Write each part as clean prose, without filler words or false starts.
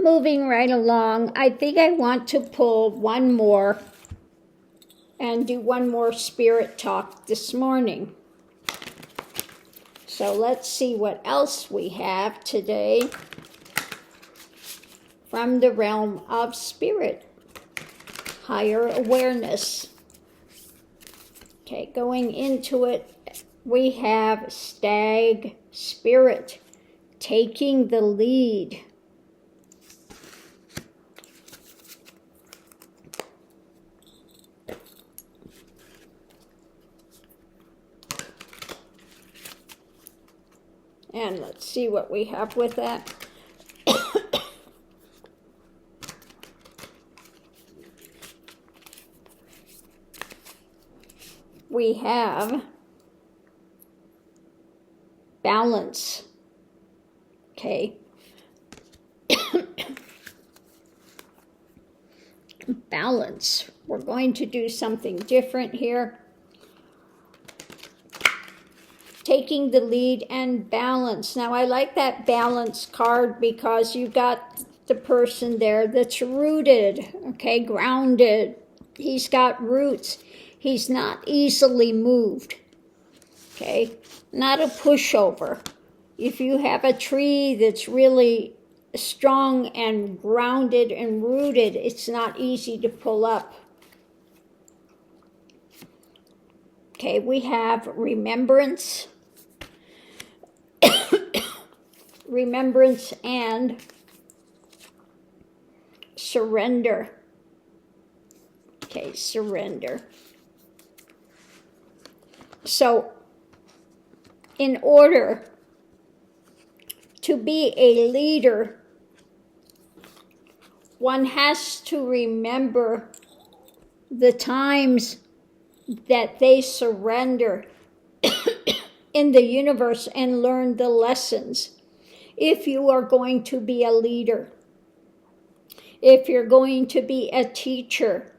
moving right along, I think I want to pull one more and do one more spirit talk this morning. So let's see what else we have today from the realm of spirit, higher awareness. Okay, going into it, we have stag spirit taking the lead. And let's see what we have with that. We have balance. Okay. Balance. We're going to do something different here. Taking the lead and balance. Now I like that balance card because you got the person there that's rooted, okay, grounded. He's got roots. He's not easily moved, okay, not a pushover. If you have a tree that's really strong and grounded and rooted, it's not easy to pull up. Okay, we have remembrance. Remembrance and surrender. Okay, surrender. So, in order to be a leader, one has to remember the times that they surrender in the universe and learn the lessons. If you are going to be a leader, if you're going to be a teacher,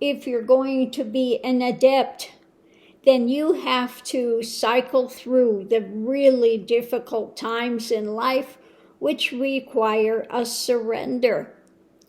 if you're going to be an adept, then you have to cycle through the really difficult times in life, which require a surrender.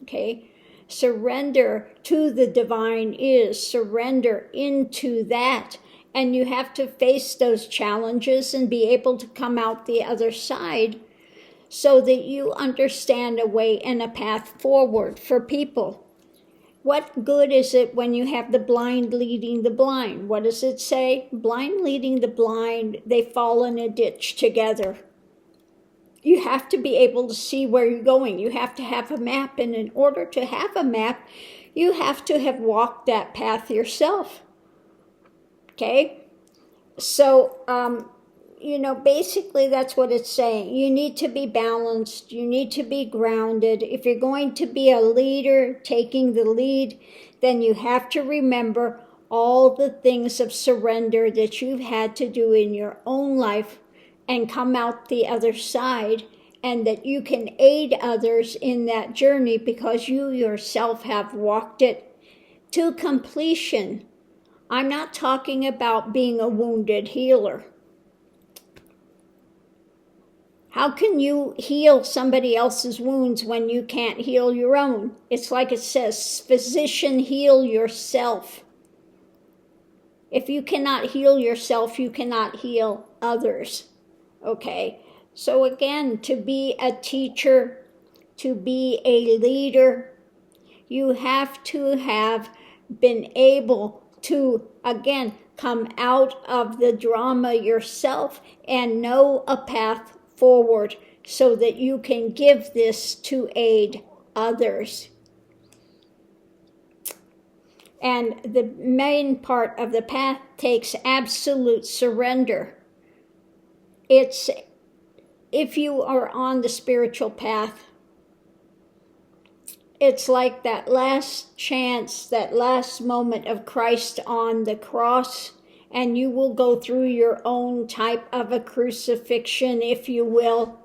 Okay? Surrender to the divine is surrender into that. And you have to face those challenges and be able to come out the other side so that you understand a way and a path forward for people. What good is it when you have the blind leading the blind? What does it say? Blind leading the blind, they fall in a ditch together. You have to be able to see where you're going. You have to have a map, and in order to have a map, you have to have walked that path yourself. Okay? So, basically that's what it's saying. You need to be balanced. You need to be grounded. If you're going to be a leader taking the lead, then you have to remember all the things of surrender that you've had to do in your own life and come out the other side, and that you can aid others in that journey because you yourself have walked it to completion. I'm not talking about being a wounded healer. How can you heal somebody else's wounds when you can't heal your own? It's like it says, physician, heal yourself. If you cannot heal yourself, you cannot heal others. Okay? So again, to be a teacher, to be a leader, you have to have been able to, again, come out of the drama yourself and know a path forward so that you can give this to aid others. And the main part of the path takes absolute surrender. It's, if you are on the spiritual path, it's like that last chance, that last moment of Christ on the cross, and you will go through your own type of a crucifixion, if you will,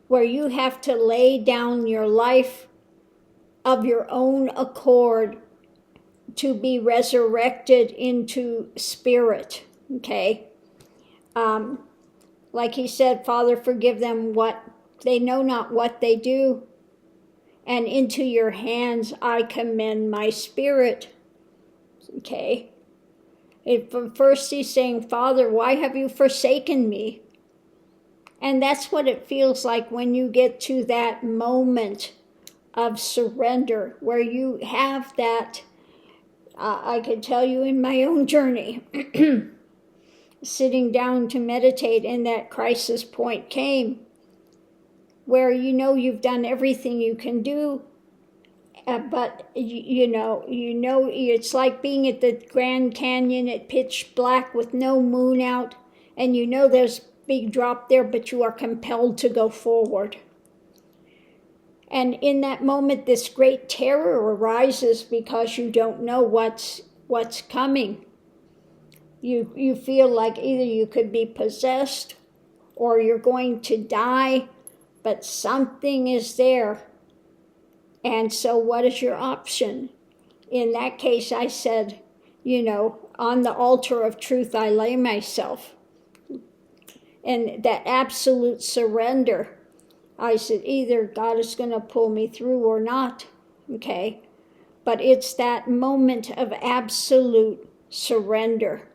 where you have to lay down your life of your own accord to be resurrected into spirit, okay? Like he said, Father, forgive them what they know not what they do. and into your hands I commend my spirit. Okay. First he's saying, Father, why have you forsaken me? And that's what it feels like when you get to that moment of surrender, where you have that, I could tell you in my own journey, sitting down to meditate, and that crisis point came, where you know you've done everything you can do, but you know it's like being at the Grand Canyon at pitch black with no moon out, and you know there's a big drop there, but you are compelled to go forward. And in that moment, this great terror arises because you don't know what's coming. You feel like either you could be possessed or you're going to die, but something is there. And so what is your option? In that case, I said, on the altar of truth, I lay myself. And that absolute surrender, I said, either God is going to pull me through or not, okay? But it's that moment of absolute surrender.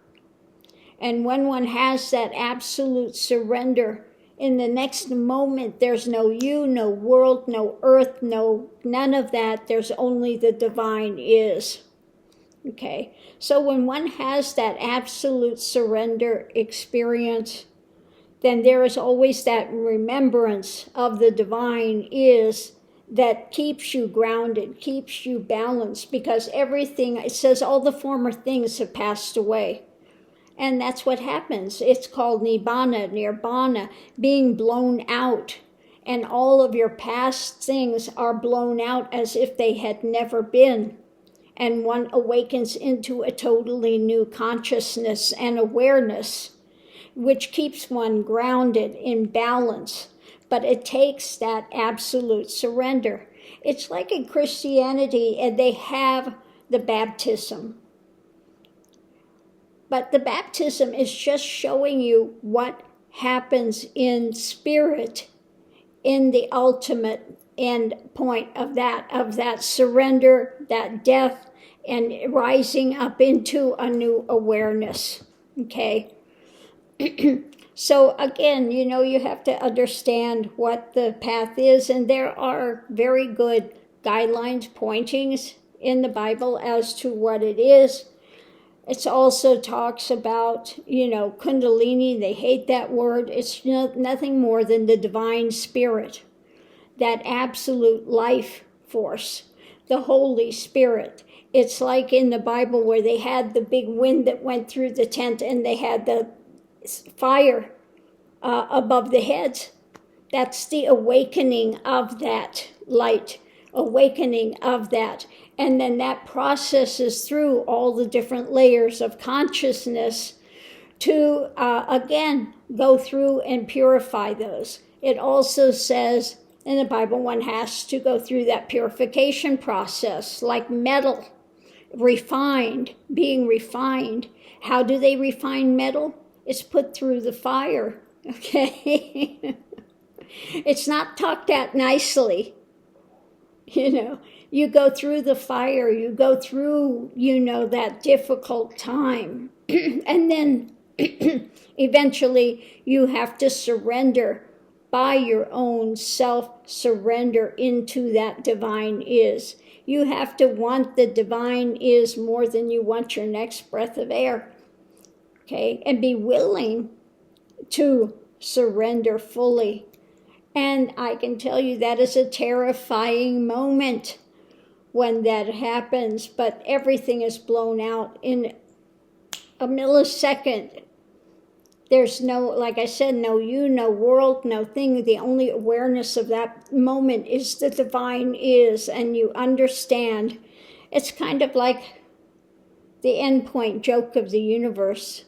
And when one has that absolute surrender, in the next moment, there's no you, no world, no earth, none of that. There's only the divine is. Okay, so when one has that absolute surrender experience, then there is always that remembrance of the divine is that keeps you grounded, keeps you balanced, because everything, it says all the former things have passed away. And that's what happens. It's called nirvana, being blown out. And all of your past things are blown out as if they had never been. And one awakens into a totally new consciousness and awareness, which keeps one grounded in balance. But it takes that absolute surrender. It's like in Christianity, and they have the baptism. But the baptism is just showing you what happens in spirit in the ultimate end point of that surrender, that death, and rising up into a new awareness. Okay? So again, you have to understand what the path is, and there are very good guidelines, pointings in the Bible as to what it is. It also talks about, Kundalini. They hate that word. It's nothing more than the divine spirit, that absolute life force, the Holy Spirit. It's like in the Bible where they had the big wind that went through the tent and they had the fire above the heads. That's the awakening of that light, awakening of that. And then that processes through all the different layers of consciousness to, again, go through and purify those. It also says in the Bible one has to go through that purification process, like metal, being refined. How do they refine metal? It's put through the fire, okay? It's not talked at nicely, You go through the fire, you go through, that difficult time. And then eventually you have to surrender by your own self-surrender into that divine is. You have to want the divine is more than you want your next breath of air. Okay? And be willing to surrender fully. And I can tell you that is a terrifying moment when that happens, but everything is blown out in a millisecond. There's no, like I said, no you, no world, no thing. The only awareness of that moment is the divine is, and you understand. It's kind of like the endpoint joke of the universe.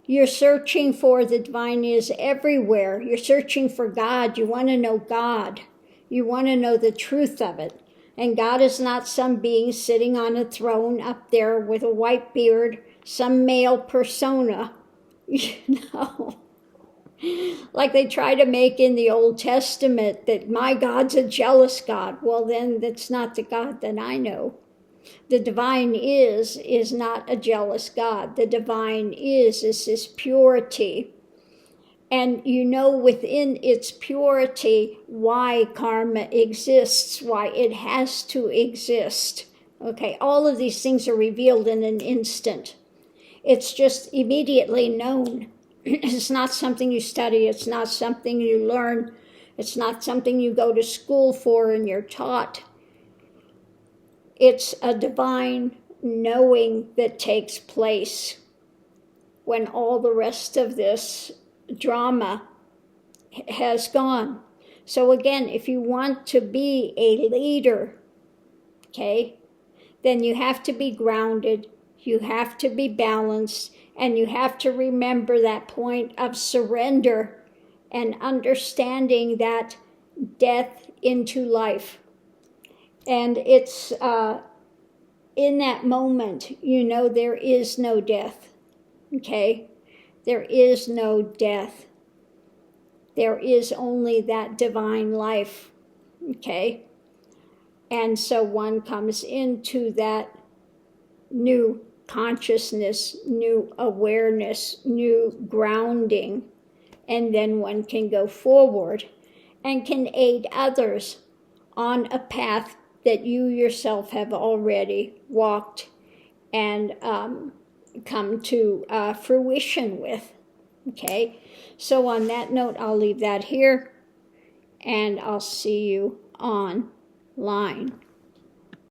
You're searching for the divine is everywhere. You're searching for God. You want to know God. You want to know the truth of it. And God is not some being sitting on a throne up there with a white beard, some male persona. Like they try to make in the Old Testament that my God's a jealous God. Well, then that's not the God that I know. The divine is not a jealous God. The divine is this purity. And you know within its purity why karma exists, why it has to exist. Okay, all of these things are revealed in an instant. It's just immediately known. It's not something you study, it's not something you learn, it's not something you go to school for and you're taught. It's a divine knowing that takes place when all the rest of this drama has gone. So again, if you want to be a leader, okay, then you have to be grounded, you have to be balanced, and you have to remember that point of surrender and understanding that death into life. And it's in that moment, you know, there is no death, okay? There is no death. There is only that divine life, okay? And so one comes into that new consciousness, new awareness, new grounding, and then one can go forward and can aid others on a path that you yourself have already walked and come to fruition with. Okay, so on that note, I'll leave that here, and I'll see you online.